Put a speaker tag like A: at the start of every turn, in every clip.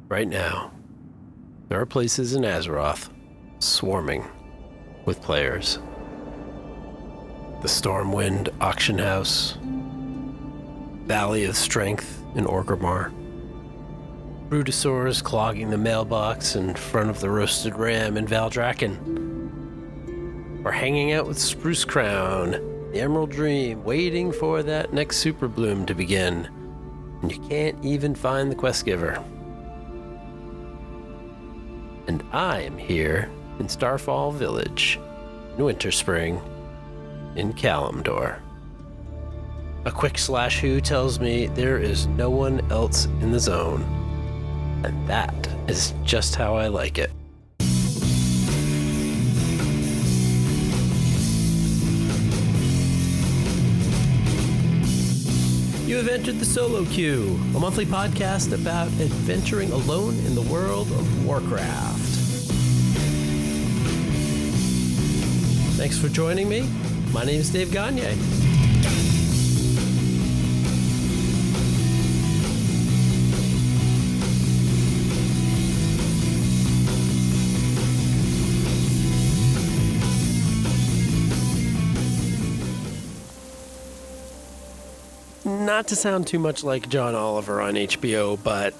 A: Right now, there are places in Azeroth swarming with players. The Stormwind Auction House, Valley of Strength in Orgrimmar, Brutosaurs clogging the mailbox in front of the Roasted Ram in Valdrakken, or hanging out with Spruce Crown, the Emerald Dream, waiting for that next super bloom to begin, and you can't even find the quest giver. And I am here in Starfall Village, in Winterspring, in Kalimdor. A quick slash who tells me there is no one else in the zone, and that is just how I like it. You have entered the Solo Queue, a monthly podcast about adventuring alone in the world of Warcraft. Thanks for joining me. My name is Dave Gagne. Not to sound too much like John Oliver on HBO, but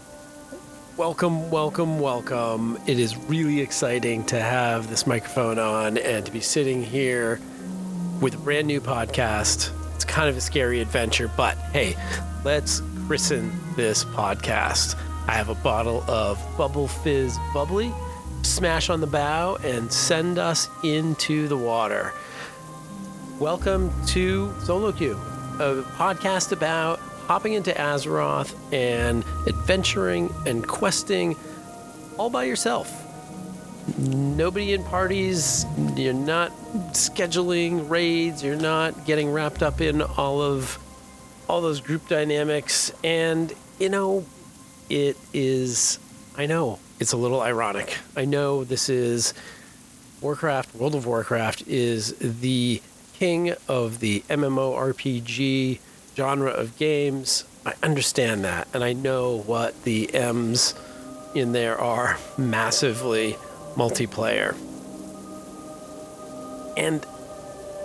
A: welcome, welcome, welcome. It is really exciting to have this microphone on and to be sitting here with a brand new podcast. It's kind of a scary adventure, but hey, let's christen this podcast. I have a bottle of Bubble Fizz Bubbly. Smash on the bow and send us into the water. Welcome to Solo Queue, a podcast about hopping into Azeroth and adventuring and questing all by yourself. Nobody in parties, you're not scheduling raids, you're not getting wrapped up in all those group dynamics. And, I know it's a little ironic. I know this is World of Warcraft is the king of the MMORPG genre of games. I understand that, and I know what the M's in there are: massively multiplayer. And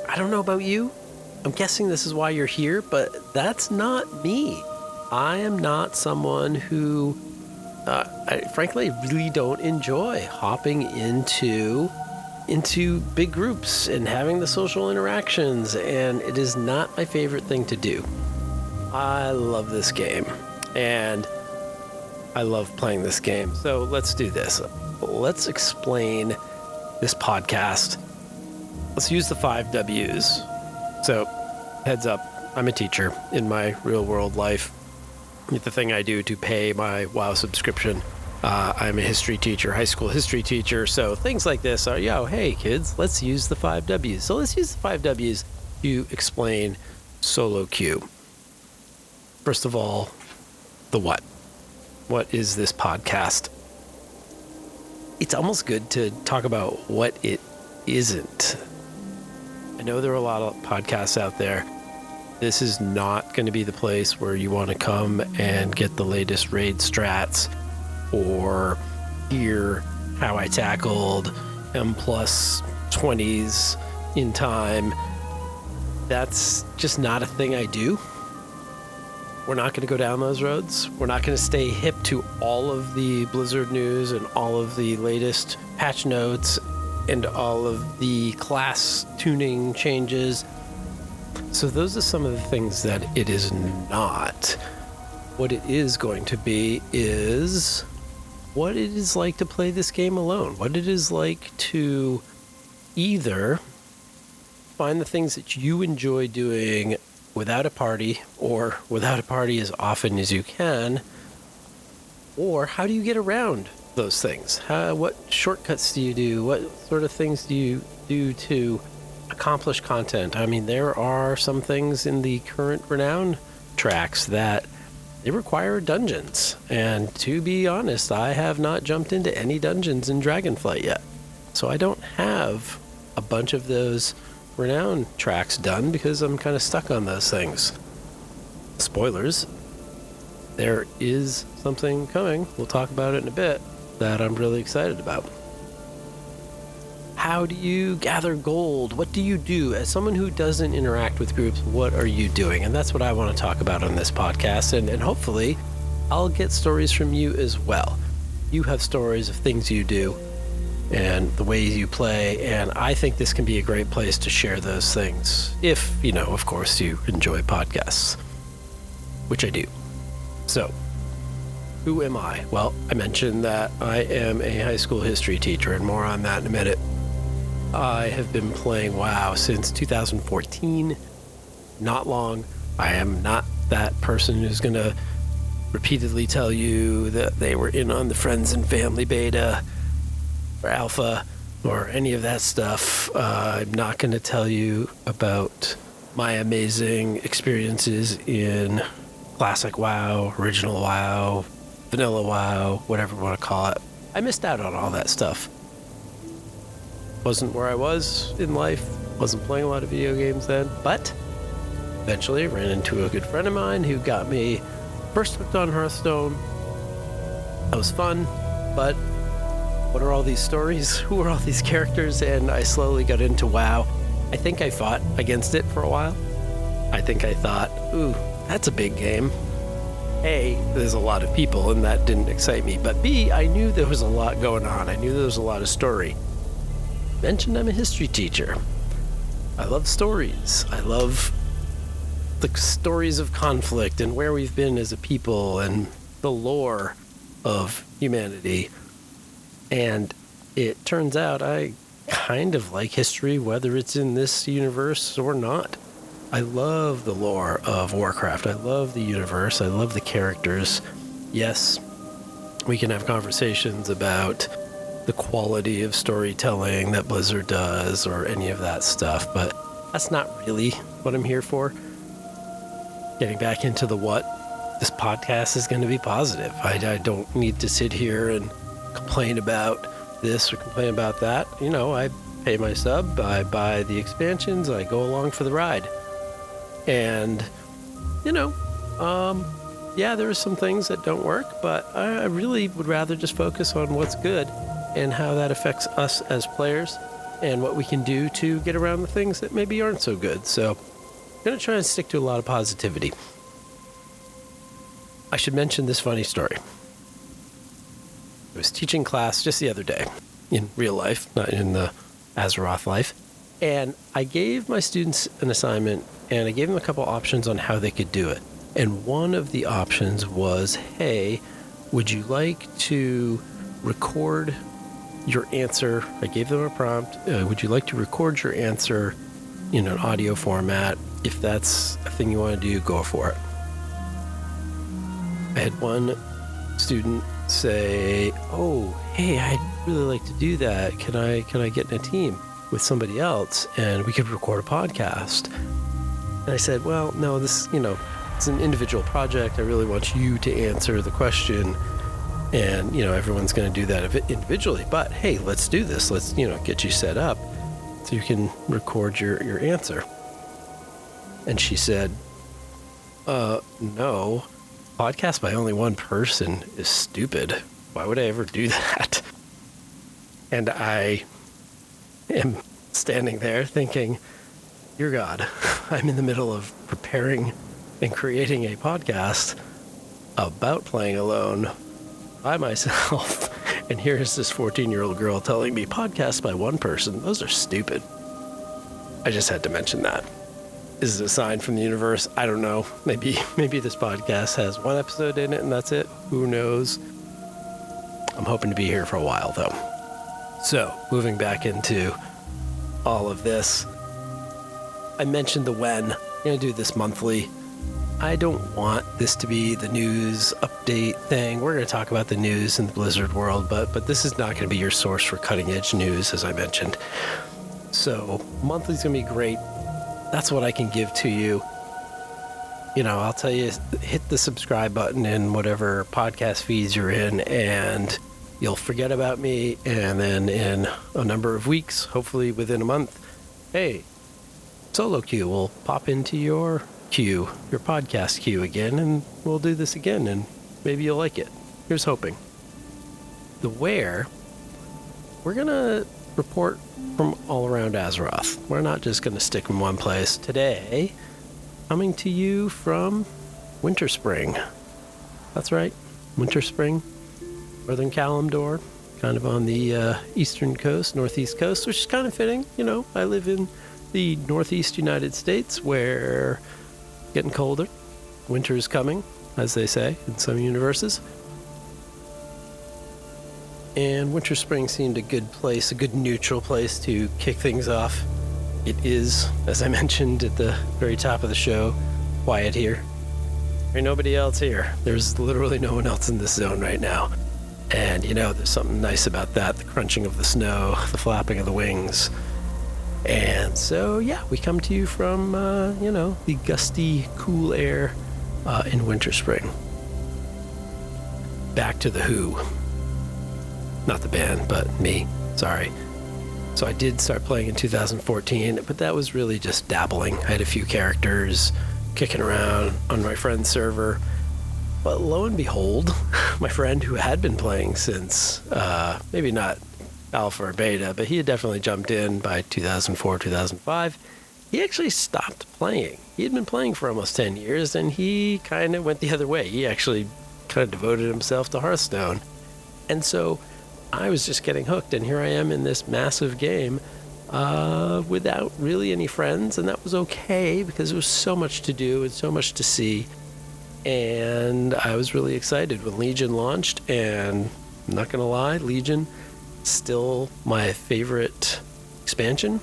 A: I don't know about you. I'm guessing this is why you're here, but that's not me. I am not someone who, I frankly really don't enjoy hopping into big groups and having the social interactions, and it is not my favorite thing to do. I love this game, and I love playing this game. So let's do this. Let's explain this podcast. Let's use the 5 W's. So, heads up, I'm a teacher in my real world life. The thing I do to pay my WoW subscription. I'm a history teacher, high school history teacher. So things like this are, hey kids, let's use the 5 W's. So let's use the 5 W's to explain Solo Queue. First of all, the what. What is this podcast? It's almost good to talk about what it isn't. I know there are a lot of podcasts out there. This is not going to be the place where you want to come and get the latest raid strats or hear how I tackled M plus 20s in time. That's just not a thing I do. We're not going to go down those roads. We're not going to stay hip to all of the Blizzard news and all of the latest patch notes and all of the class tuning changes. So those are some of the things that it is not. What it is going to be is what it is like to play this game alone. What it is like to either find the things that you enjoy doing without a party, or without a party as often as you can, or how do you get around those things? What shortcuts do you do? What sort of things do you do to accomplish content? I mean, there are some things in the current Renown tracks that they require dungeons, and to be honest, I have not jumped into any dungeons in Dragonflight yet, so I don't have a bunch of those Renown tracks done because I'm kind of stuck on those things. Spoilers, there is something coming, we'll talk about it in a bit, that I'm really excited about. How do you gather gold? What do you do? As someone who doesn't interact with groups, what are you doing? And that's what I want to talk about on this podcast. And hopefully I'll get stories from you as well. You have stories of things you do and the ways you play. And I think this can be a great place to share those things. If, of course, you enjoy podcasts, which I do. So, who am I? Well, I mentioned that I am a high school history teacher, and more on that in a minute. I have been playing WoW since 2014. Not long. I am not that person who's going to repeatedly tell you that they were in on the friends and family beta or alpha or any of that stuff. I'm not going to tell you about my amazing experiences in classic WoW, original WoW, vanilla WoW, whatever you want to call it. I missed out on all that stuff. Wasn't where I was in life, wasn't playing a lot of video games then, but eventually ran into a good friend of mine who got me first hooked on Hearthstone. That was fun, but what are all these stories? Who are all these characters? And I slowly got into WoW. I think I fought against it for a while. I think I thought, ooh, that's a big game. A, there's a lot of people and that didn't excite me, but B, I knew there was a lot going on. I knew there was a lot of story. Mentioned I'm a history teacher. I love stories. I love the stories of conflict and where we've been as a people and the lore of humanity. And it turns out I kind of like history, whether it's in this universe or not. I love the lore of Warcraft. I love the universe. I love the characters. Yes, we can have conversations about the quality of storytelling that Blizzard does or any of that stuff, but that's not really what I'm here for. Getting back into the what, this podcast is going to be positive. I don't need to sit here and complain about this or complain about that. I pay my sub, I buy the expansions, I go along for the ride. And, yeah, there are some things that don't work, but I really would rather just focus on what's good and how that affects us as players and what we can do to get around the things that maybe aren't so good. So I'm going to try and stick to a lot of positivity. I should mention this funny story. I was teaching class just the other day in real life, not in the Azeroth life. And I gave my students an assignment and I gave them a couple options on how they could do it. And one of the options was, hey, would you like to record your answer? I gave them a prompt. Would you like to record your answer in an audio format? If that's a thing you want to do, go for it. I had one student say, oh, hey, I'd really like to do that. Can I get in a team with somebody else and we could record a podcast? And I said, well, no, this, it's an individual project. I really want you to answer the question. And, everyone's going to do that individually. But, hey, let's do this. Let's, get you set up so you can record your answer. And she said, no, podcast by only one person is stupid. Why would I ever do that? And I am standing there thinking, dear God, I'm in the middle of preparing and creating a podcast about playing alone by myself. And here's this 14-year-old girl telling me podcasts by one person. Those are stupid. I just had to mention that. Is it a sign from the universe? I don't know. Maybe this podcast has one episode in it and that's it. Who knows? I'm hoping to be here for a while though. So, moving back into all of this, I mentioned the when. I'm going to do this monthly. I don't want this to be the news update thing. We're going to talk about the news in the Blizzard world, but this is not going to be your source for cutting edge news, as I mentioned. So monthly's going to be great. That's what I can give to you. I'll tell you, hit the subscribe button in whatever podcast feeds you're in, and you'll forget about me. And then in a number of weeks, hopefully within a month, hey, Solo Q will pop into your queue, your podcast queue again, and we'll do this again, and maybe you'll like it. Here's hoping. The where, we're going to report from all around Azeroth. We're not just going to stick in one place. Today, coming to you from Winter Spring. That's right, Winter Spring, Northern Kalimdor, kind of on the eastern coast, northeast coast, which is kind of fitting. You know, I live in the northeast United States where it's getting colder. Winter is coming, as they say in some universes. And Winter Spring seemed a good place, a good neutral place to kick things off. It is, as I mentioned at the very top of the show, quiet here. There's nobody else here. There's literally no one else in this zone right now. And, you know, there's something nice about that. The crunching of the snow, the flapping of the wings. And so, yeah, we come to you from, the gusty, cool air in Winter Spring. Back to the Who. Not the band, but me. Sorry. So I did start playing in 2014, but that was really just dabbling. I had a few characters kicking around on my friend's server. But lo and behold, my friend who had been playing since, maybe not alpha or beta, but he had definitely jumped in by 2004, 2005. He actually stopped playing. He had been playing for almost 10 years, and he kind of went the other way. He actually kind of devoted himself to Hearthstone. And so I was just getting hooked, and here I am in this massive game without really any friends, and that was okay because there was so much to do and so much to see. And I was really excited when Legion launched, and I'm not going to lie, Legion still my favorite expansion.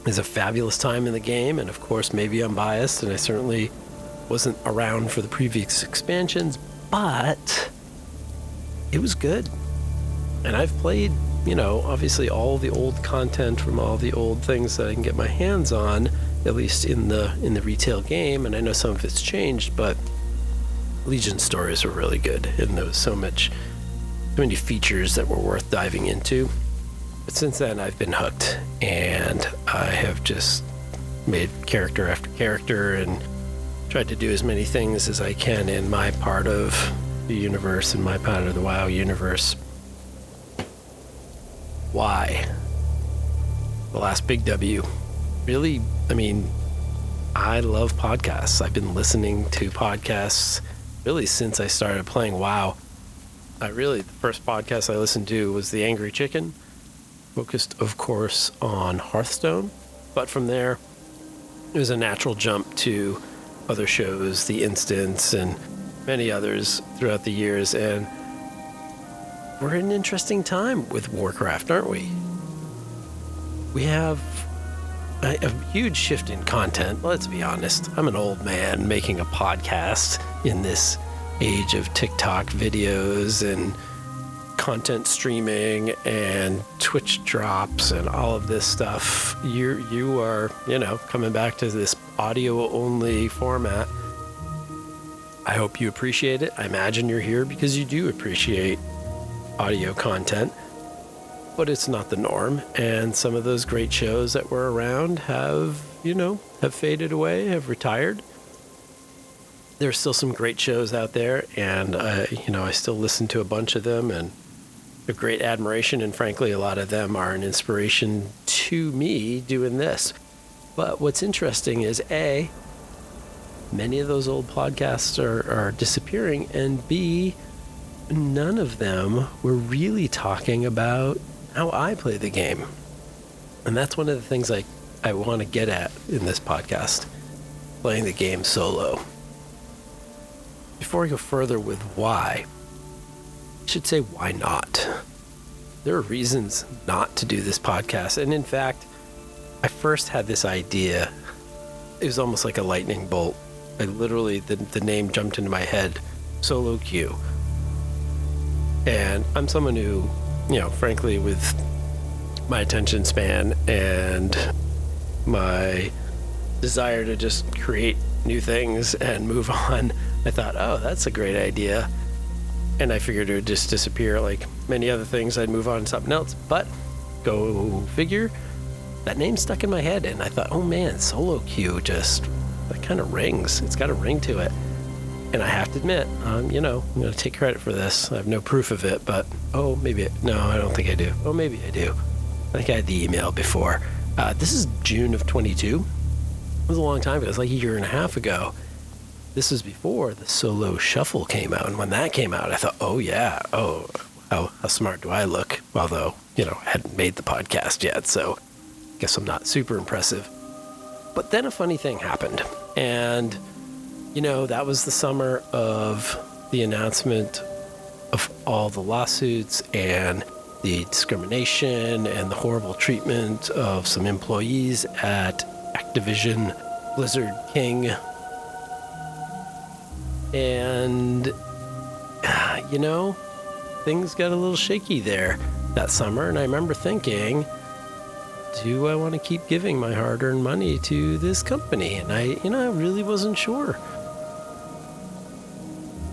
A: It's a fabulous time in the game, and of course maybe I'm biased, and I certainly wasn't around for the previous expansions, but it was good. And I've played, obviously all the old content from all the old things that I can get my hands on, at least in the retail game, and I know some of it's changed, but Legion stories were really good, and there was so many features that were worth diving into. But since then, I've been hooked, and I have just made character after character and tried to do as many things as I can in my part of the universe, in my part of the WoW universe. Why? The last big W. Really, I love podcasts. I've been listening to podcasts really since I started playing WoW. The first podcast I listened to was The Angry Chicken, focused, of course, on Hearthstone. But from there, it was a natural jump to other shows, The Instance, and many others throughout the years. And we're in an interesting time with Warcraft, aren't we? We have a huge shift in content. Let's be honest. I'm an old man making a podcast in this age of TikTok videos and content streaming and Twitch drops and all of this stuff. You are, coming back to this audio only format. I hope you appreciate it. I imagine you're here because you do appreciate audio content, but it's not the norm. And some of those great shows that were around have faded away, have retired. There's still some great shows out there, and I still listen to a bunch of them, and a great admiration, and frankly, a lot of them are an inspiration to me doing this. But what's interesting is A, many of those old podcasts are disappearing, and B, none of them were really talking about how I play the game. And that's one of the things I want to get at in this podcast, playing the game solo. Before we go further with why, I should say why not. There are reasons not to do this podcast. And in fact, I first had this idea. It was almost like a lightning bolt. I literally, the name jumped into my head, Solo Q. And I'm someone who, frankly, with my attention span and my desire to just create new things and move on, I thought, oh, that's a great idea. And I figured it would just disappear like many other things. I'd move on to something else. But go figure, that name stuck in my head. And I thought, oh man, Solo Q just, that kind of rings. It's got a ring to it. And I have to admit, I'm going to take credit for this. I have no proof of it, but, no, I don't think I do. Oh, maybe I do. I think I had the email before. This is June of 22. It was a long time ago. It was like a year and a half ago. This was before the Solo Shuffle came out. And when that came out, I thought, how smart do I look? Although, I hadn't made the podcast yet, so I guess I'm not super impressive. But then a funny thing happened. And, that was the summer of the announcement of all the lawsuits and the discrimination and the horrible treatment of some employees at Activision Blizzard King. And, things got a little shaky there that summer. And I remember thinking, do I want to keep giving my hard-earned money to this company? And I really wasn't sure.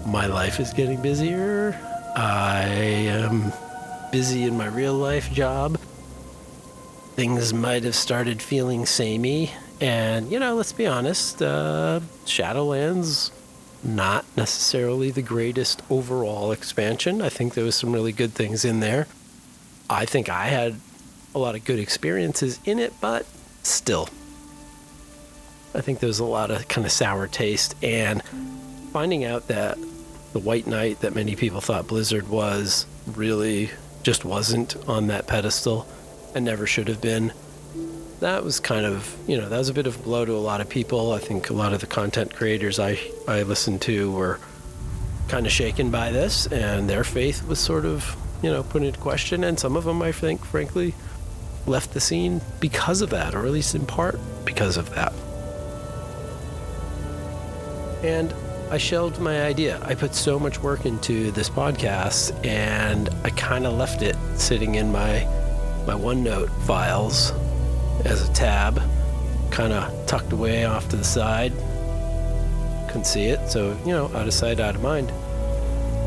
A: My life is getting busier. I am busy in my real life job. Things might have started feeling samey. And, let's be honest, Shadowlands, not necessarily the greatest overall expansion. I think there was some really good things in there. I think I had a lot of good experiences in it, but still, I think there was a lot of kind of sour taste. And finding out that the White Knight that many people thought Blizzard was really just wasn't on that pedestal and never should have been. That was kind of, that was a bit of a blow to a lot of people. I think a lot of the content creators I listened to were kind of shaken by this, and their faith was sort of, put into question. And some of them, I think, frankly, left the scene because of that, or at least in part because of that. And I shelved my idea. I put so much work into this podcast, and I kind of left it sitting in my OneNote files as a tab, kind of tucked away off to the side. Couldn't see it, so, out of sight, out of mind.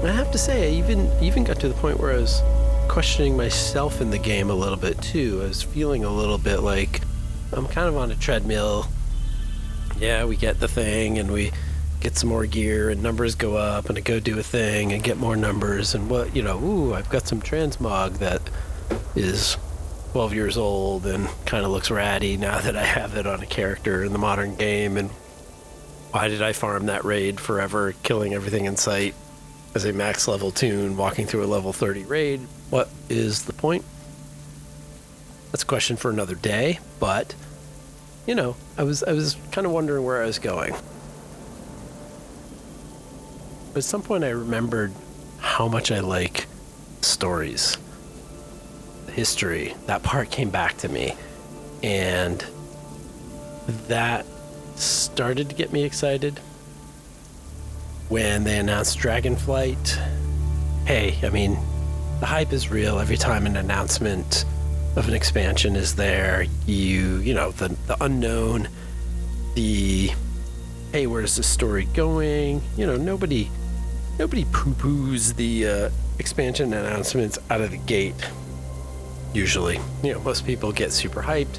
A: And I have to say, I even got to the point where I was questioning myself in the game a little bit, too. I was feeling a little bit like I'm kind of on a treadmill. Yeah, we get the thing, and we get some more gear, and numbers go up, and I go do a thing and get more numbers, and I've got some transmog that is 12 years old and kind of looks ratty now that I have it on a character in the modern game. And why did I farm that raid forever, killing everything in sight as a max level toon walking through a level 30 raid? What is the point? That's a question for another day, but I was kind of wondering where I was going. At some point I remembered how much I like stories. History, that part came back to me, and that started to get me excited when they announced Dragonflight. Hey, the hype is real. Every time an announcement of an expansion is there, the unknown, hey, where's the story going? Nobody poo-poos the expansion announcements out of the gate. Usually, most people get super hyped.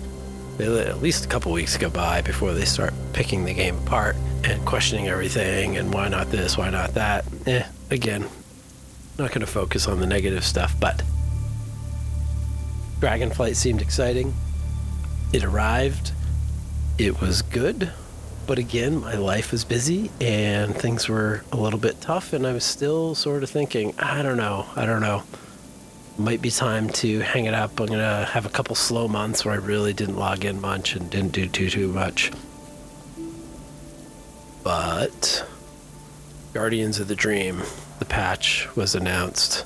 A: They let at least a couple weeks go by before they start picking the game apart and questioning everything and why not this, why not that. Again, not going to focus on the negative stuff, but Dragonflight seemed exciting. It arrived. It was good. But again, my life was busy and things were a little bit tough, and I was still sort of thinking, I don't know. Might be time to hang it up. I'm going to have a couple slow months where I really didn't log in much and didn't do too much. But Guardians of the Dream, the patch was announced.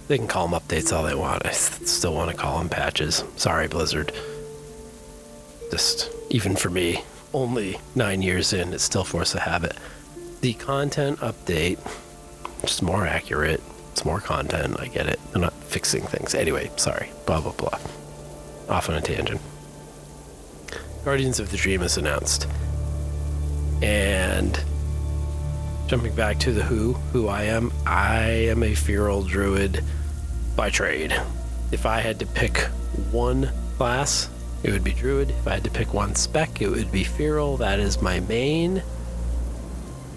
A: They can call them updates all they want. I still want to call them patches. Sorry, Blizzard. Just, even for me, only 9 years in, it's still force of habit. The content update, just more accurate. It's more content, I get it. They're not fixing things. Anyway, sorry. Blah, blah, blah. Off on a tangent. Guardians of the Dream is announced. And jumping back to the who I am a feral druid by trade. If I had to pick one class it would be Druid. If I had to pick one spec, it would be Feral. That is my main.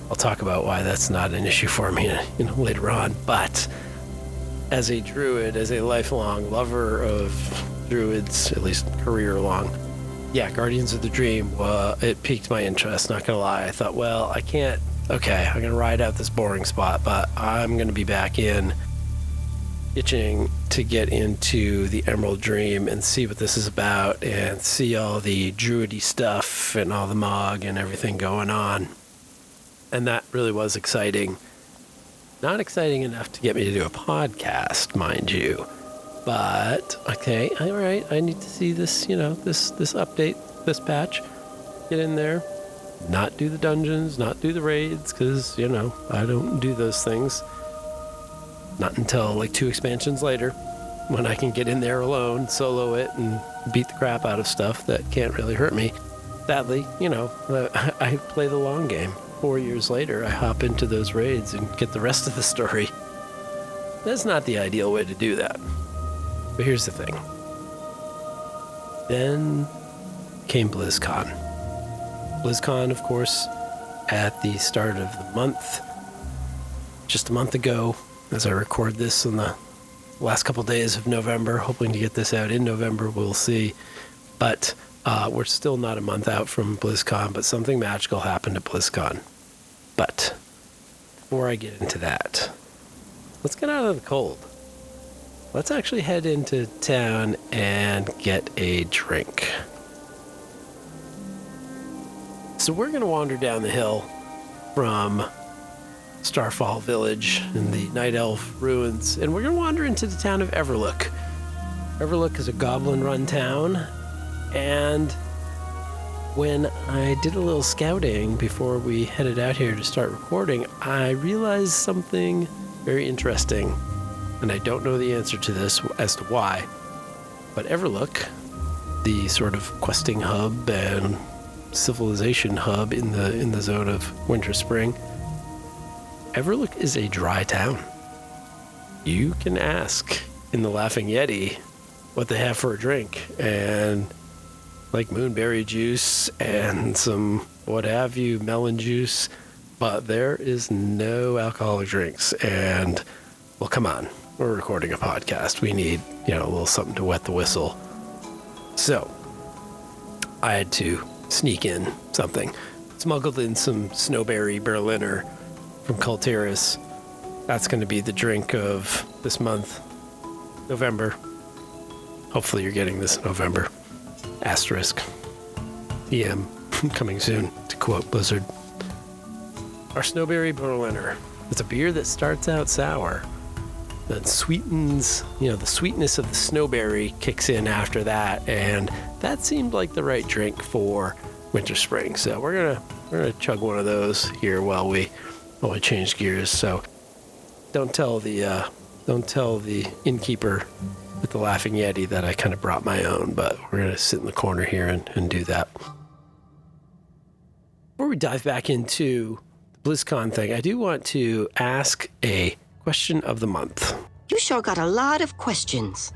A: I'll talk about why that's not an issue for me, later on. But as a Druid, as a lifelong lover of Druids, at least career long, yeah, Guardians of the Dream, it piqued my interest, not gonna lie. I thought, well, I'm gonna ride out this boring spot, but I'm gonna be back in, itching to get into the Emerald Dream and see what this is about and see all the druidy stuff and all the Mog and everything going on. And that really was exciting. Not exciting enough to get me to do a podcast, mind you. But, okay, all right, I need to see this, this update, this patch. Get in there. Not do the dungeons, not do the raids, because, I don't do those things. Not until like 2 expansions later, when I can get in there alone, solo it, and beat the crap out of stuff that can't really hurt me. Sadly, I play the long game. 4 years later, I hop into those raids and get the rest of the story. That's not the ideal way to do that. But here's the thing. Then came BlizzCon. BlizzCon, of course, at the start of the month, just a month ago, as I record this in the last couple days of November, hoping to get this out in November, we'll see. But we're still not a month out from BlizzCon, but something magical happened at BlizzCon. But before I get into that, let's get out of the cold. Let's actually head into town and get a drink. So we're going to wander down the hill from Starfall Village in the Night Elf ruins, and we're going to wander into the town of Everlook. Everlook is a goblin-run town, and when I did a little scouting before we headed out here to start recording, I realized something very interesting, and I don't know the answer to this as to why, but Everlook, the sort of questing hub and civilization hub in the zone of Winter Spring, Everlook is a dry town. You can ask in the Laughing Yeti what they have for a drink, and like moonberry juice and some what have you, melon juice, but there is no alcoholic drinks. And, well, come on, we're recording a podcast. We need, a little something to wet the whistle. So I had to sneak in something. Smuggled in some Snowberry Berliner from Kultiris. That's going to be the drink of this month, November. Hopefully you're getting this in November. Asterisk. DM coming soon, to quote Blizzard. Our Snowberry Berliner. It's a beer that starts out sour, then sweetens, the sweetness of the snowberry kicks in after that, and that seemed like the right drink for Winter Spring. So we're gonna chug one of those here while we change gears. So don't tell the innkeeper with the Laughing Yeti that I kind of brought my own, but we're going to sit in the corner here and do that. Before we dive back into the BlizzCon thing, I do want to ask a question of the month.
B: You sure got a lot of questions.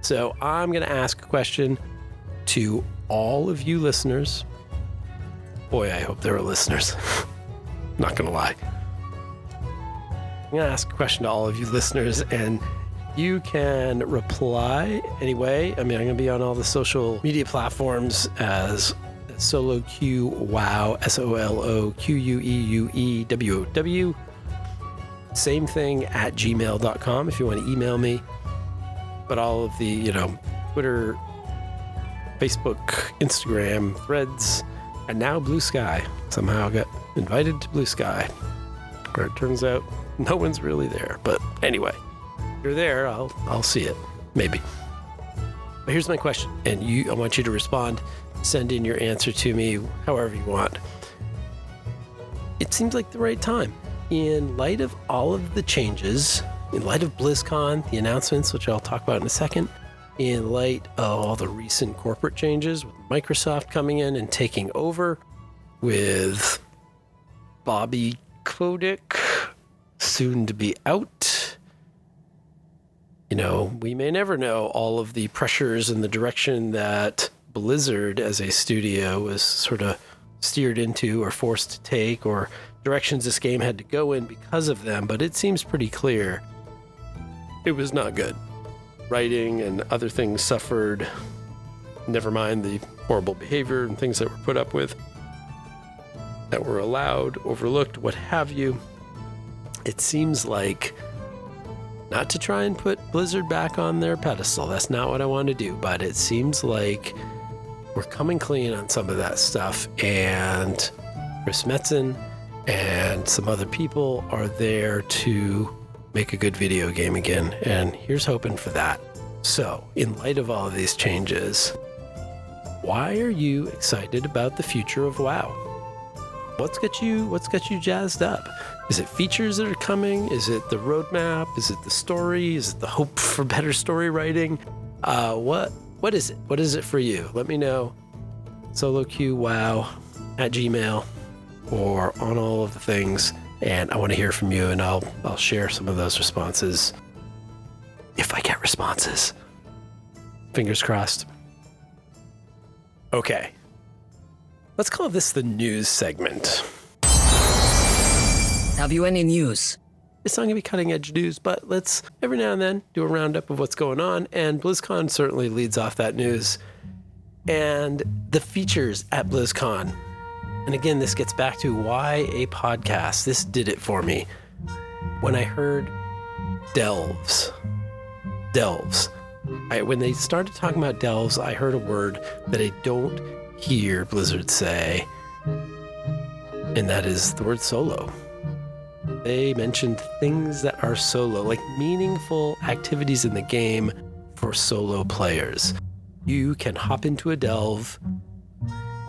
A: So I'm going to ask a question to all of you listeners. Boy, I hope there are listeners. Not going to lie. I'm going to ask a question to all of you listeners, and you can reply anyway. I'm going to be on all the social media platforms as soloqueuewow, SOLOQUEUEWOW. Same thing at gmail.com if you want to email me. But all of the, Twitter, Facebook, Instagram, Threads, and now Blue Sky. Somehow I got invited to Blue Sky, where it turns out no one's really there. But anyway. You're there, I'll see it, maybe. But here's my question, and I want you to respond. Send in your answer to me however you want. It seems like the right time. In light of all of the changes, in light of BlizzCon, the announcements, which I'll talk about in a second, in light of all the recent corporate changes with Microsoft coming in and taking over, with Bobby Kotick soon to be out, we may never know all of the pressures and the direction that Blizzard as a studio was sort of steered into or forced to take, or directions this game had to go in because of them, but it seems pretty clear it was not good. Writing and other things suffered, never mind the horrible behavior and things that were put up with, that were allowed, overlooked, what have you. It seems like, not to try and put Blizzard back on their pedestal, that's not what I want to do, but it seems like we're coming clean on some of that stuff, and Chris Metzen and some other people are there to make a good video game again, and here's hoping for that. So, in light of all of these changes, why are you excited about the future of WoW? What's got you jazzed up? Is it features that are coming? Is it the roadmap? Is it the story? Is it the hope for better story writing? What is it? What is it for you? Let me know. soloqueuewow at Gmail or on all of the things, and I want to hear from you, and I'll share some of those responses if I get responses. Fingers crossed. Okay. Let's call this the news segment.
C: Have you any news?
A: It's not going to be cutting edge news, but let's every now and then do a roundup of what's going on, and BlizzCon certainly leads off that news. And the features at BlizzCon. And again, this gets back to why a podcast. This did it for me. When I heard delves. When they started talking about delves, I heard a word that I don't hear Blizzard say, and that is the word solo. They mentioned things that are solo, like meaningful activities in the game for solo players. You can hop into a delve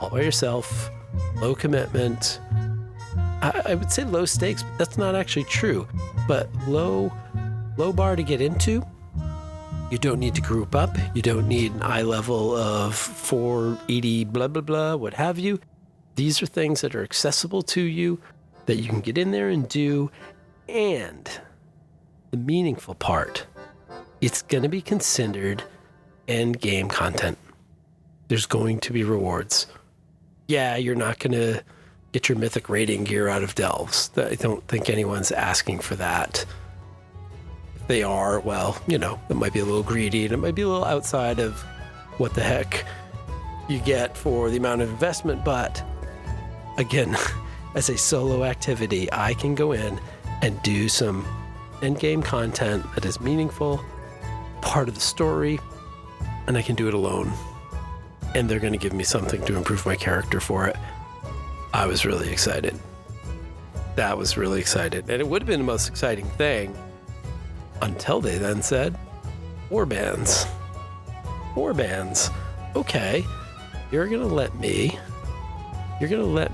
A: all by yourself, low commitment. I would say low stakes, but that's not actually true. But low bar to get into. You don't need to group up. You don't need an eye level of 480 blah, blah, blah, what have you. These are things that are accessible to you that you can get in there and do. And the meaningful part, it's going to be considered end game content. There's going to be rewards. Yeah, you're not going to get your mythic rating gear out of delves. I don't think anyone's asking for that. If they are, well, it might be a little greedy, and it might be a little outside of what the heck you get for the amount of investment. But again, as a solo activity, I can go in and do some end-game content that is meaningful, part of the story, and I can do it alone. And they're going to give me something to improve my character for it. I was really excited. That was really excited. And it would have been the most exciting thing until they then said, warbands. Okay, you're going to let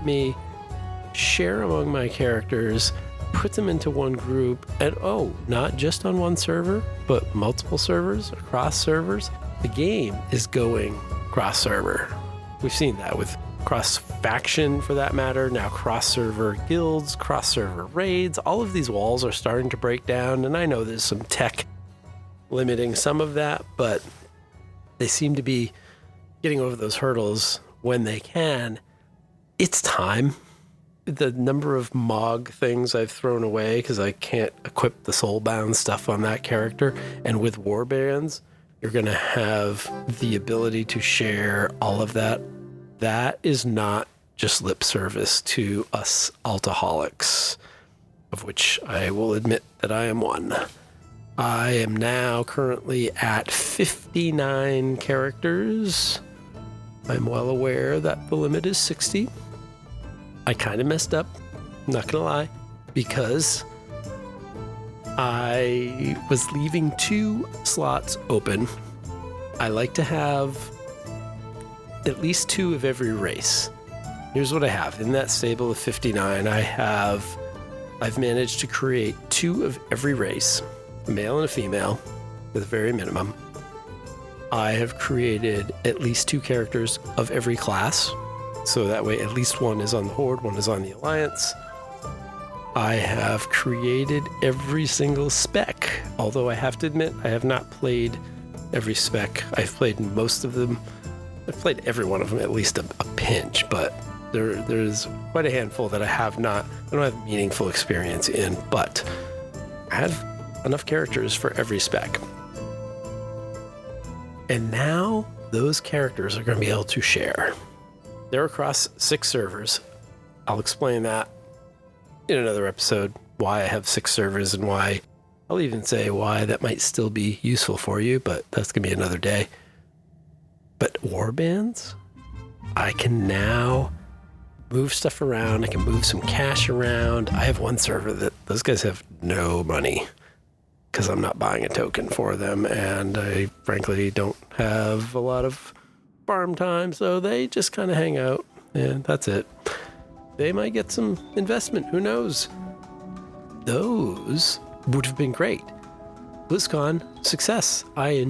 A: me share among my characters, put them into one group, and not just on one server, but multiple servers, across servers. The game is going cross-server. We've seen that with cross-faction, for that matter, now cross-server guilds, cross-server raids. All of these walls are starting to break down, and I know there's some tech limiting some of that, but they seem to be getting over those hurdles when they can. It's time. The number of Mog things I've thrown away because I can't equip the soulbound stuff on that character, and with warbands, you're going to have the ability to share all of that. That is not just lip service to us altaholics, of which I will admit that I am one. I am now currently at 59 characters. I'm well aware that the limit is 60. I kind of messed up, not gonna lie, because I was leaving 2 slots open. I like to have at least 2 of every race. Here's what I have. In that stable of 59, I've managed to create 2 of every race, a male and a female, with a very minimum. I have created at least 2 characters of every class, so that way at least one is on the Horde, one is on the Alliance. I have created every single spec, although I have to admit I have not played every spec. I've played most of them I've played every one of them at least a pinch, but there's quite a handful that I don't have meaningful experience in, but I have enough characters for every spec. And now those characters are going to be able to share. They're across 6 servers. I'll explain that in another episode, why I have 6 servers and why. I'll even say why that might still be useful for you, but that's going to be another day. But warbands, I can now move stuff around. I can move some cash around. I have one server that those guys have no money because I'm not buying a token for them, and I frankly don't have a lot of farm time, so they just kind of hang out, and that's it. They might get some investment, who knows? Those would have been great. BlizzCon, success. I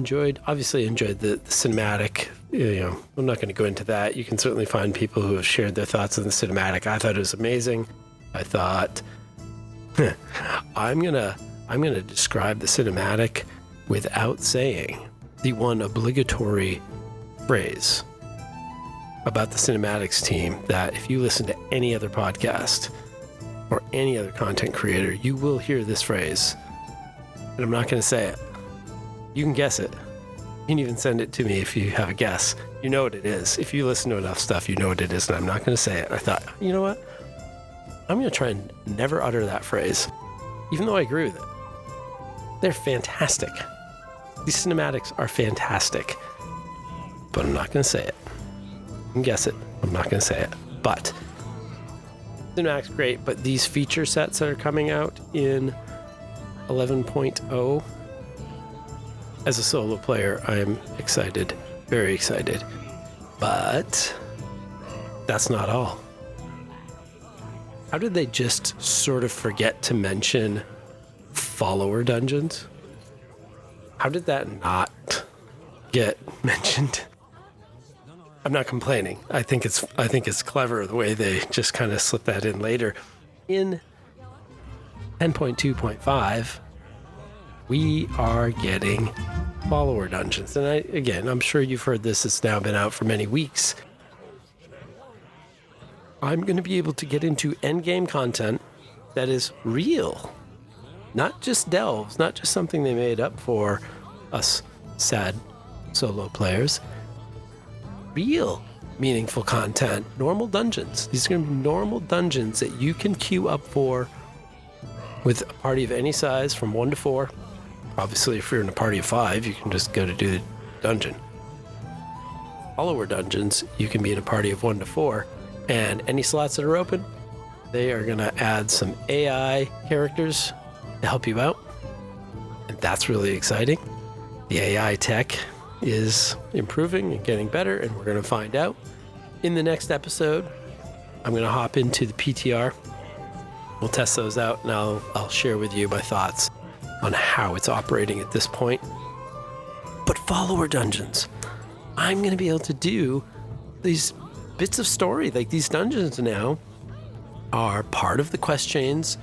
A: obviously enjoyed the cinematic. I'm not going to go into that. You can certainly find people who have shared their thoughts on the cinematic. I thought it was amazing. I thought, I'm gonna describe the cinematic without saying the one obligatory phrase about the cinematics team that if you listen to any other podcast or any other content creator, you will hear this phrase. And I'm not going to say it. You can guess it. You can even send it to me if you have a guess. You know what it is. If you listen to enough stuff, you know what it is, and I'm not going to say it. I thought, you know what? I'm going to try and never utter that phrase, even though I agree with it. They're fantastic. These cinematics are fantastic. But I'm not going to say it. You can guess it. I'm not going to say it. But cinematic's great, but these feature sets that are coming out in 11.0, as a solo player, I'm excited, very excited. But that's not all. How did they just sort of forget to mention follower dungeons? How did that not get mentioned? I'm not complaining. I think it's clever the way they just kind of slip that in later. In 10.2.5, we are getting follower dungeons. And I'm sure you've heard this. It's now been out for many weeks. I'm going to be able to get into endgame content that is real. Not just delves, not just something they made up for us sad solo players. Real meaningful content, normal dungeons. These are going to be normal dungeons that you can queue up for with a party of any size from 1 to 4. Obviously, if you're in a party of 5, you can just go to do the dungeon. Follower dungeons, you can be in a party of 1 to 4, and any slots that are open, they are going to add some AI characters to help you out, and that's really exciting. The AI tech is improving and getting better, and we're going to find out. In the next episode, I'm going to hop into the PTR. We'll test those out, and I'll share with you my thoughts on how it's operating at this point. But follower dungeons, I'm going to be able to do these bits of story. Like, these dungeons now are part of the quest chains,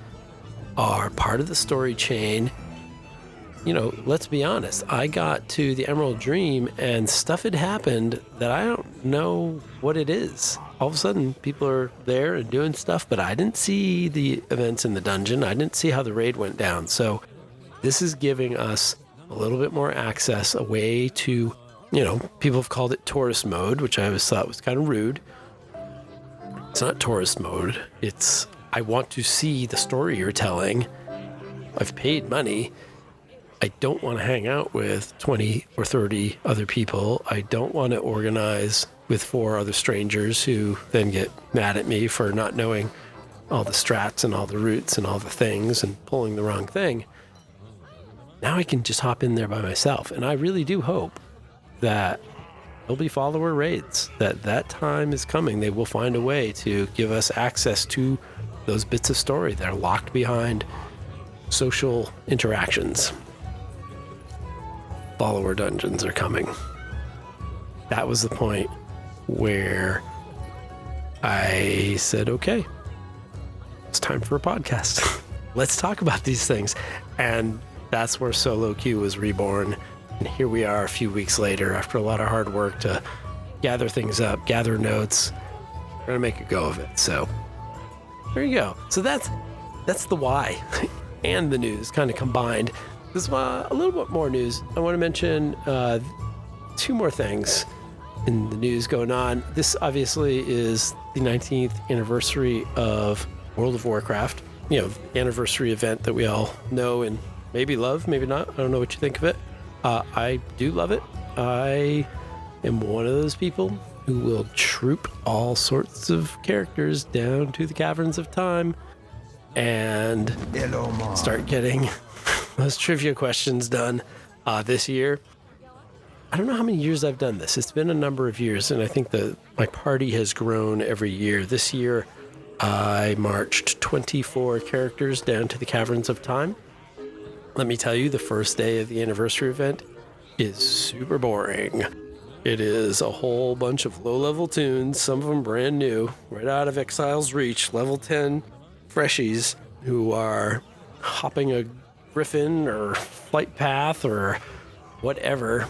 A: are part of the story chain. Let's be honest. I got to the Emerald Dream and stuff had happened that I don't know what it is. All of a sudden, people are there and doing stuff, but I didn't see the events in the dungeon. I didn't see how the raid went down. So this is giving us a little bit more access, a way to, people have called it tourist mode, which I always thought was kind of rude. It's not tourist mode. It's, I want to see the story you're telling. I've paid money. I don't want to hang out with 20 or 30 other people. I don't want to organize with 4 other strangers who then get mad at me for not knowing all the strats and all the routes and all the things and pulling the wrong thing. Now I can just hop in there by myself. And I really do hope that there'll be follower raids, that time is coming. They will find a way to give us access to those bits of story that are locked behind social interactions. Follower dungeons are coming. That was the point where I said, okay, it's time for a podcast. Let's talk about these things. And that's where Solo Q was reborn. And here we are a few weeks later after a lot of hard work to gather things up, gather notes. We're going to make a go of it. So there you go. So that's the why and the news kind of combined. There's a little bit more news. I want to mention 2 more things in the news going on. This obviously is the 19th anniversary of World of Warcraft. You know, anniversary event that we all know and maybe love, maybe not. I don't know what you think of it. I do love it. I am one of those people who will troop all sorts of characters down to the Caverns of Time and start getting those trivia questions done this year. I don't know how many years I've done this. It's been a number of years, and I think that my party has grown every year. This year, I marched 24 characters down to the Caverns of Time. Let me tell you, the first day of the anniversary event is super boring. It is a whole bunch of low-level tunes, some of them brand new, right out of Exile's Reach, level 10 freshies who are hopping a griffin or flight path or whatever,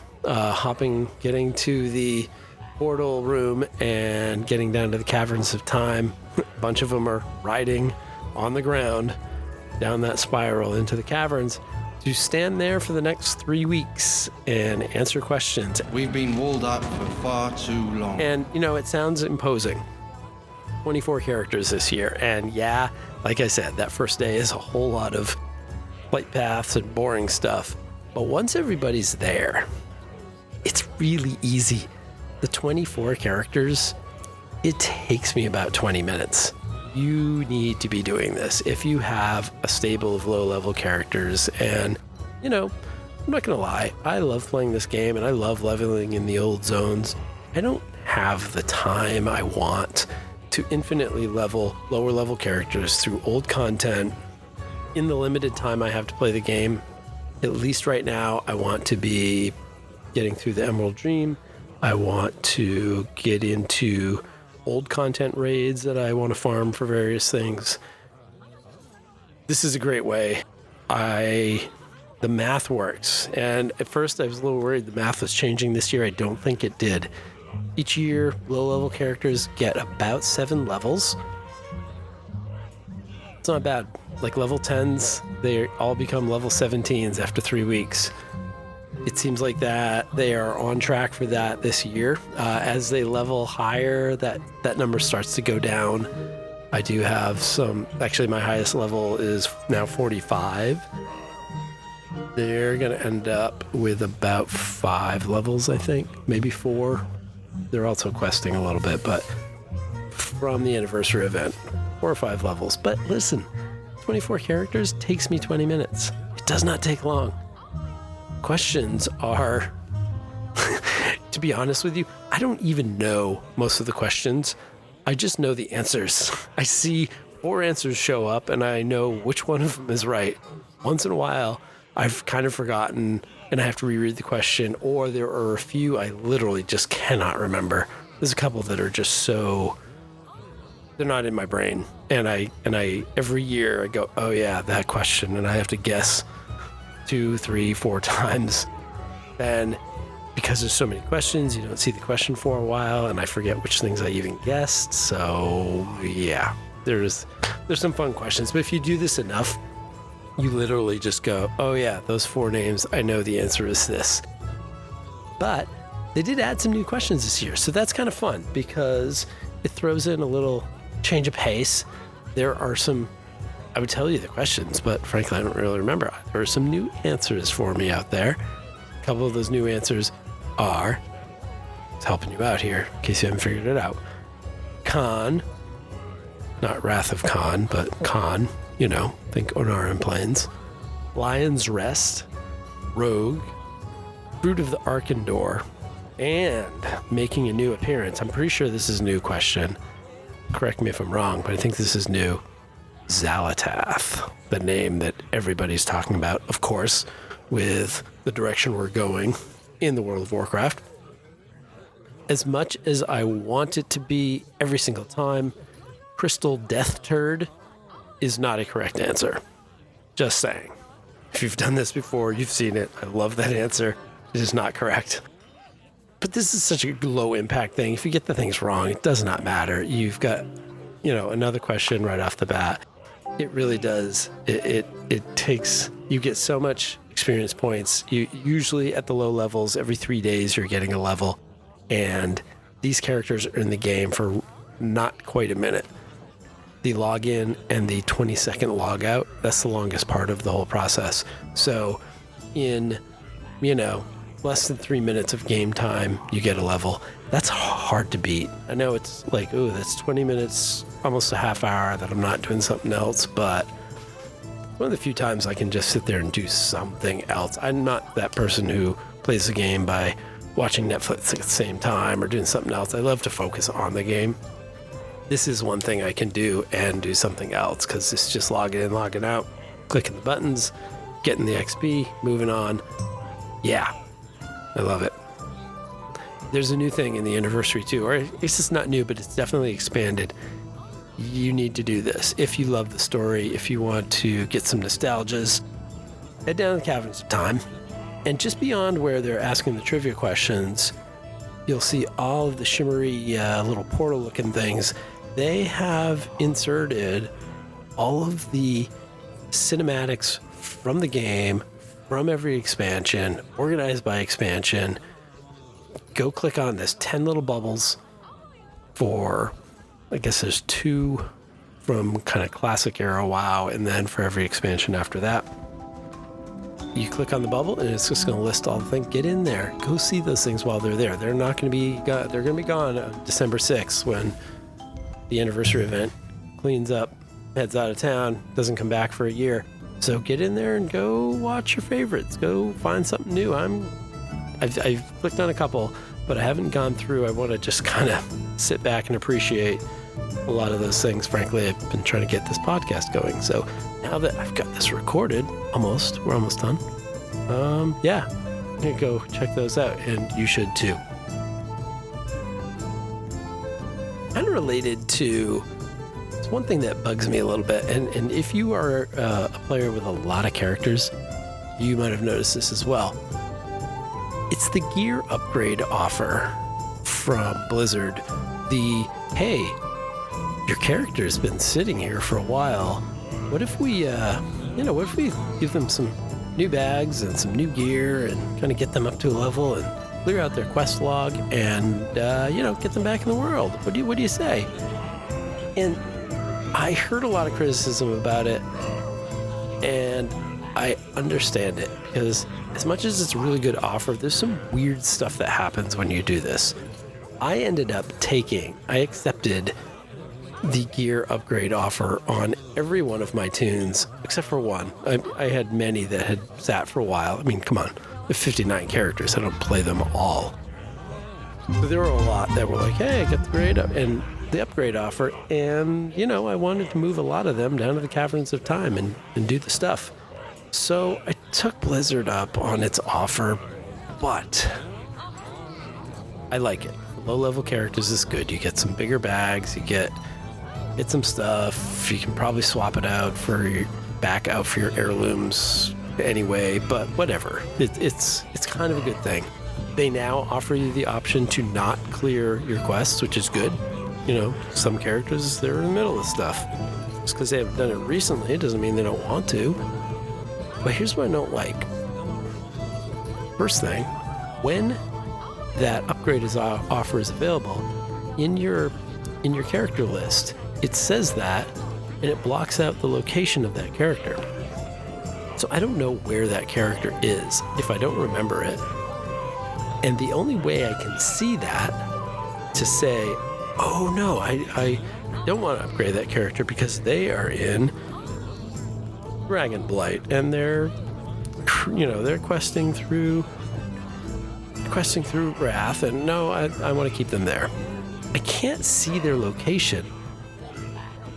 A: getting to the portal room and getting down to the Caverns of Time. A bunch of them are riding on the ground down that spiral into the caverns to stand there for the next 3 weeks and answer questions.
C: We've been walled up for far too long.
A: And, you know, it sounds imposing. 24 characters this year. And yeah, like I said, that first day is a whole lot of flight paths and boring stuff. But once everybody's there, it's really easy. The 24 characters, it takes me about 20 minutes. You need to be doing this if you have a stable of low-level characters. And, you know, I'm not going to lie. I love playing this game, and I love leveling in the old zones. I don't have the time I want to infinitely level lower-level characters through old content in the limited time I have to play the game. At least right now, I want to be getting through the Emerald Dream. I want to get into old content raids that I want to farm for various things. This is a great way. The math works. And at first I was a little worried the math was changing this year. I don't think it did. Each year, low-level characters get about 7 levels. It's not bad. Like level 10s, they all become level 17s after 3 weeks. It seems like that they are on track for that this year. As they level higher, that number starts to go down. I do have some, actually my highest level is now 45. They're going to end up with about 5 levels, I think, maybe 4. They're also questing a little bit, but from the anniversary event, 4 or 5 levels. But listen, 24 characters takes me 20 minutes. It does not take long. Questions are, to be honest with you, I don't even know most of the questions. I just know the answers. I see 4 answers show up and I know which one of them is right. Once in a while, I've kind of forgotten and I have to reread the question, or there are a few I literally just cannot remember. There's a couple that are just so, they're not in my brain. And I every year I go, oh yeah, that question, and I have to guess 2, 3, 4 times. Then because there's so many questions, you don't see the question for a while, and I forget which things I even guessed. So yeah, there's some fun questions. But if you do this enough, you literally just go, oh yeah, those 4 names, I know the answer is this. But they did add some new questions this year, so that's kind of fun because it throws in a little change of pace. There are some, I would tell you the questions, but frankly, I don't really remember. There are some new answers for me out there. A couple of those new answers are, it's helping you out here in case you haven't figured it out. Khan, not Wrath of Khan, but Khan, you know, think Onaran Plains. Lion's Rest, Rogue, Fruit of the Arkandor, and making a new appearance. I'm pretty sure this is a new question. Correct me if I'm wrong, but I think this is new. Xalatath, the name that everybody's talking about, of course, with the direction we're going in the World of Warcraft. As much as I want it to be every single time, Crystal Death Turd is not a correct answer. Just saying. If you've done this before, you've seen it. I love that answer. It is not correct. But this is such a low impact thing. If you get the things wrong, it does not matter. You've got, another question right off the bat. It really does. It takes, you get so much experience points. You usually at the low levels, every 3 days you're getting a level. And these characters are in the game for not quite a minute. The login and the 20-second logout, that's the longest part of the whole process. So in, less than 3 minutes of game time, you get a level. That's hard to beat. I know it's like, that's 20 minutes, almost a half hour that I'm not doing something else, but one of the few times I can just sit there and do something else. I'm not that person who plays the game by watching Netflix at the same time or doing something else. I love to focus on the game. This is one thing I can do and do something else because it's just logging in, logging out, clicking the buttons, getting the XP, moving on. Yeah, I love it. There's a new thing in the anniversary too, or it's just not new, but it's definitely expanded. You need to do this. If you love the story, if you want to get some nostalgias, head down to the Caverns of Time. And just beyond where they're asking the trivia questions, you'll see all of the shimmery little portal-looking things. They have inserted all of the cinematics from the game, from every expansion, organized by expansion. Go click on this 10 little bubbles for, I guess there's 2 from kind of classic era WoW, and then for every expansion after that. You click on the bubble and it's just going to list all the things. Get in there. Go see those things while they're there. They're not going to be gone. They're going to be gone on December 6th when the anniversary event cleans up, heads out of town, doesn't come back for a year. So get in there and go watch your favorites. Go find something new. I've clicked on a couple, but I haven't gone through. I want to just kind of sit back and appreciate a lot of those things. Frankly, I've been trying to get this podcast going. So now that I've got this recorded, we're almost done. I'm gonna go check those out, and you should too. Kind of related to, it's one thing that bugs me a little bit, and if you are a player with a lot of characters, you might have noticed this as well. It's the gear upgrade offer from Blizzard. Hey, your character's been sitting here for a while. What if we give them some new bags and some new gear and kind of get them up to a level and clear out their quest log and, get them back in the world? What do you say? And I heard a lot of criticism about it, and I understand it because as much as it's a really good offer, there's some weird stuff that happens when you do this. I accepted the gear upgrade offer on every one of my tunes, except for one. I had many that had sat for a while. I mean, come on, there's 59 characters. I don't play them all. So there were a lot that were like, hey, I got the upgrade offer, and, I wanted to move a lot of them down to the Caverns of Time and do the stuff. So I took Blizzard up on its offer, but I like it. Low-level characters is good. You get some bigger bags, you get some stuff. You can probably swap it out for your heirlooms anyway, but whatever. It's kind of a good thing. They now offer you the option to not clear your quests, which is good. Some characters, they're in the middle of stuff. Just because they haven't done it recently, it doesn't mean they don't want to. But here's what I don't like. First thing, when that upgrade offer is available, in your character list, it says that, and it blocks out the location of that character. So I don't know where that character is if I don't remember it. And the only way I can see that to say, oh no, I don't want to upgrade that character because they are in Dragonblight and they're questing through Wrath, and no, I want to keep them there. I can't see their location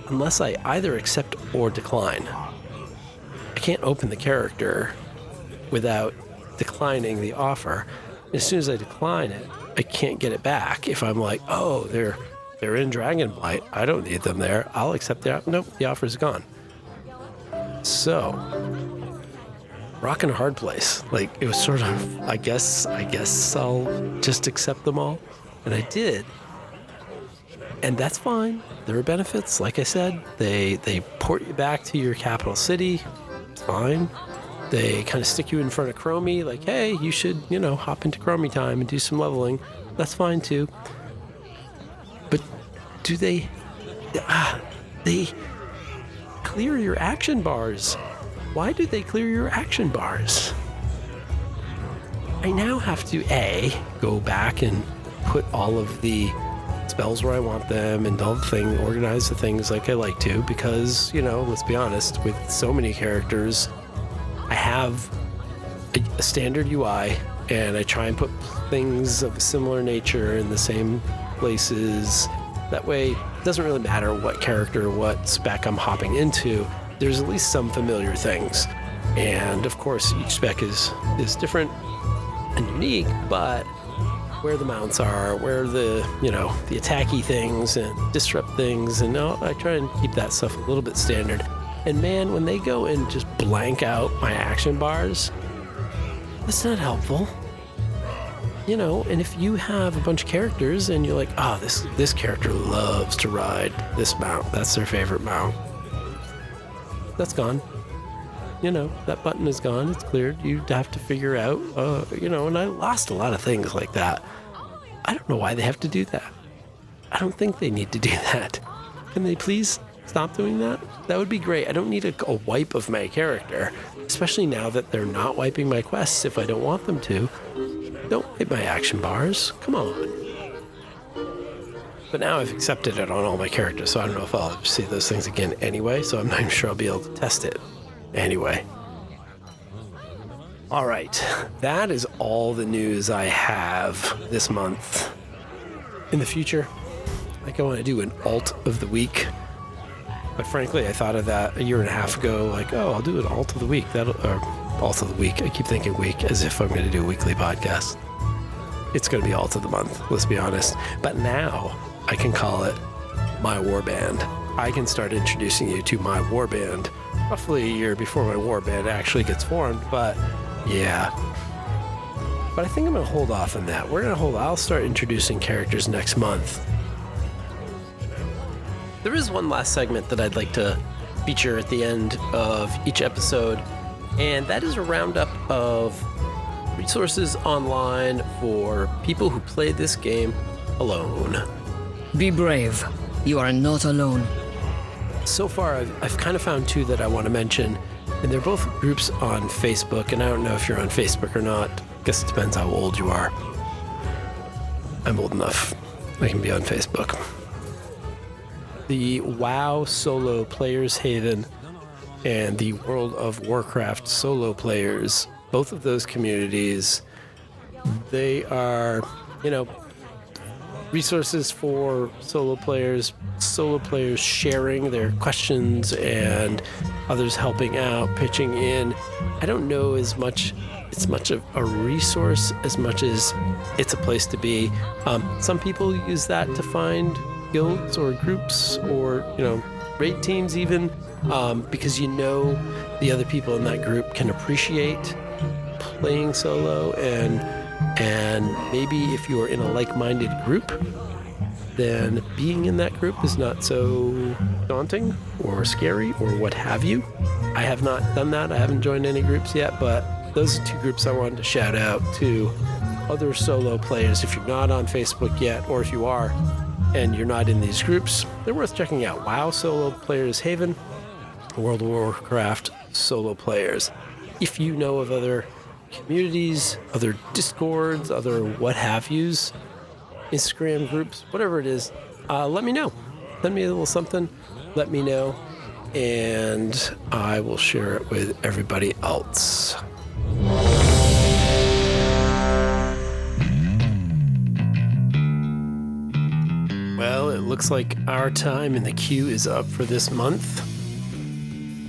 A: unless I either accept or decline. I can't open the character without declining the offer. As soon as I decline it, I can't get it back. If I'm like, oh, they're in Dragonblight, I don't need them there, I'll accept the offer. Nope, the offer's gone. So rock and a hard place. Like, it was sort of, I guess I'll just accept them all. And I did. And that's fine. There are benefits. Like I said, they port you back to your capital city. It's fine. They kind of stick you in front of Chromie, like, hey, you should, hop into Chromie time and do some leveling. That's fine too. But do they clear your action bars? Why do they clear your action bars? I now have to go back and put all of the spells where I want them and all the organize the things like I like to, because, let's be honest, with so many characters, I have a standard UI and I try and put things of a similar nature in the same places. That way, it doesn't really matter what character, what spec I'm hopping into. There's at least some familiar things. And of course, each spec is different and unique, but where the mounts are, where the attacky things and disrupt things, and I try and keep that stuff a little bit standard. And man, when they go and just blank out my action bars, that's not helpful. And if you have a bunch of characters and you're like, this character loves to ride this mount, that's their favorite mount, that's gone. That button is gone, it's cleared. You have to figure out, and I lost a lot of things like that. I don't know why they have to do that. I don't think they need to do that. Can they please stop doing that? That would be great. I don't need a wipe of my character, especially now that they're not wiping my quests if I don't want them to. Don't hit my action bars. Come on. But now I've accepted it on all my characters, so I don't know if I'll ever see those things again anyway, so I'm not even sure I'll be able to test it anyway. All right, that is all the news I have this month. In the future, I want to do an alt of the week. But frankly, I thought of that a year and a half ago, like, I'll do an alt of the week. Alt of the week. I keep thinking week as if I'm going to do a weekly podcast. It's going to be alt of the month, let's be honest. But now I can call it my warband. I can start introducing you to my warband roughly a year before my warband actually gets formed, but yeah. But I think I'm going to hold off on that. I'll start introducing characters next month. There is one last segment that I'd like to feature at the end of each episode, and that is a roundup of resources online for people who play this game alone.
D: Be brave. You are not alone.
A: So far, I've kind of found two that I want to mention, and they're both groups on Facebook, and I don't know if you're on Facebook or not. I guess it depends how old you are. I'm old enough. I can be on Facebook. The WoW Solo Players Haven and the World of Warcraft Solo Players, both of those communities, they are, resources for solo players sharing their questions and others helping out, pitching in. I don't know it's much of a resource as much as it's a place to be. Some people use that to find guilds or groups or, raid teams even, because the other people in that group can appreciate playing solo, and maybe if you're in a like-minded group, then being in that group is not so daunting or scary or what have you. I have not done that. I haven't joined any groups yet, but those are two groups I wanted to shout out to other solo players. If you're not on Facebook yet, or if you are and you're not in these groups, they're worth checking out. WoW Solo Players Haven, World of Warcraft Solo Players. If you know of other communities, other Discords, other what have yous, Instagram groups, whatever it is, let me know. Send me a little something, let me know, and I will share it with everybody else. Well, it looks like our time in the queue is up for this month.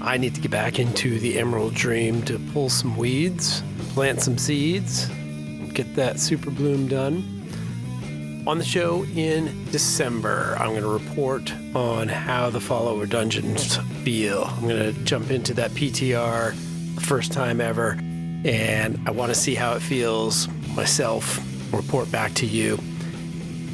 A: I need to get back into the Emerald Dream to pull some weeds, plant some seeds, get that super bloom done. On the show in December, I'm going to report on how the follower dungeons feel. I'm going to jump into that PTR the first time ever, and I want to see how it feels myself, report back to you.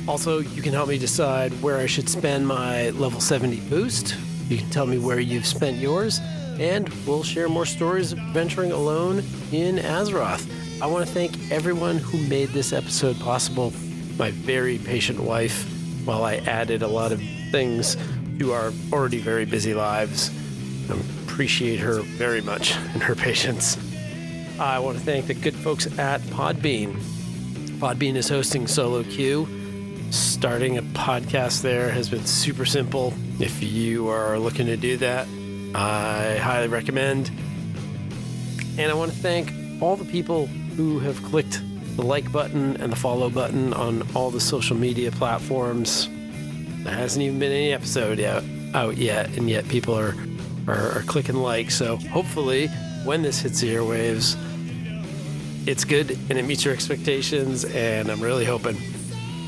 A: Also, you can help me decide where I should spend my level 70 boost. You can tell me where you've spent yours, and we'll share more stories of adventuring alone in Azeroth. I want to thank everyone who made this episode possible. My very patient wife, while I added a lot of things to our already very busy lives. I appreciate her very much and her patience. I want to thank the good folks at Podbean. Podbean is hosting Solo Q. Starting a podcast there has been super simple. If you are looking to do that, I highly recommend. And I want to thank all the people who have clicked the like button and the follow button on all the social media platforms. There hasn't even been any episode out yet, and yet people are clicking like. So hopefully when this hits the airwaves, it's good and it meets your expectations, and I'm really hoping.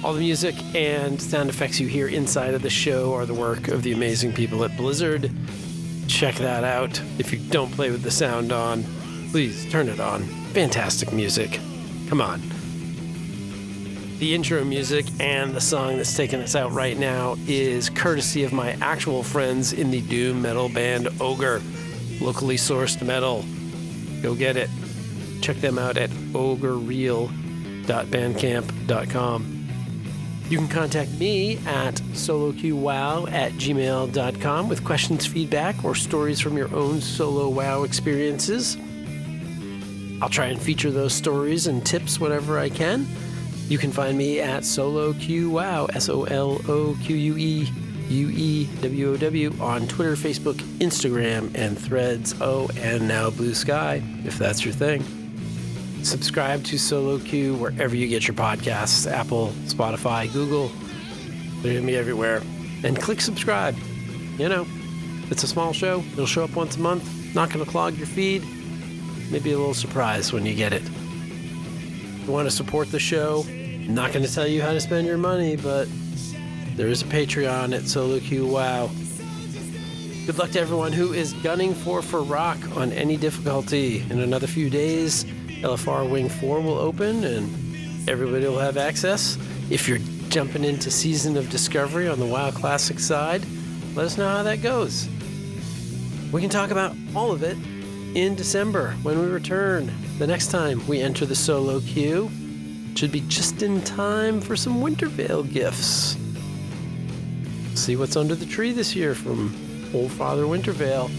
A: All the music and sound effects you hear inside of the show are the work of the amazing people at Blizzard. Check that out. If you don't play with the sound on, please turn it on. Fantastic music. Come on. The intro music and the song that's taking us out right now is courtesy of my actual friends in the doom metal band Ogre. Locally sourced metal. Go get it. Check them out at ogrereal.bandcamp.com. You can contact me at soloqueuewow@gmail.com with questions, feedback, or stories from your own solo WoW experiences. I'll try and feature those stories and tips whenever I can. You can find me at soloqueuewow, SOLOQUEUEWOW, on Twitter, Facebook, Instagram, and Threads. Oh, and now Blue Sky, if that's your thing. Subscribe to Solo Q wherever you get your podcasts, Apple, Spotify, Google. They're going to be everywhere. And click subscribe. You know, it's a small show. It'll show up once a month. Not going to clog your feed. Maybe a little surprise when you get it. If you want to support the show, I'm not going to tell you how to spend your money, but there is a Patreon at Solo Q Wow. Good luck to everyone who is gunning for rock on any difficulty. In another few days, LFR Wing 4 will open and everybody will have access. If you're jumping into Season of Discovery on the WoW Classic side, let us know how that goes. We can talk about all of it in December when we return. The next time we enter the Solo Queue, should be just in time for some Wintervale gifts. See what's under the tree this year from Old Father Wintervale.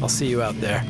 A: I'll see you out there.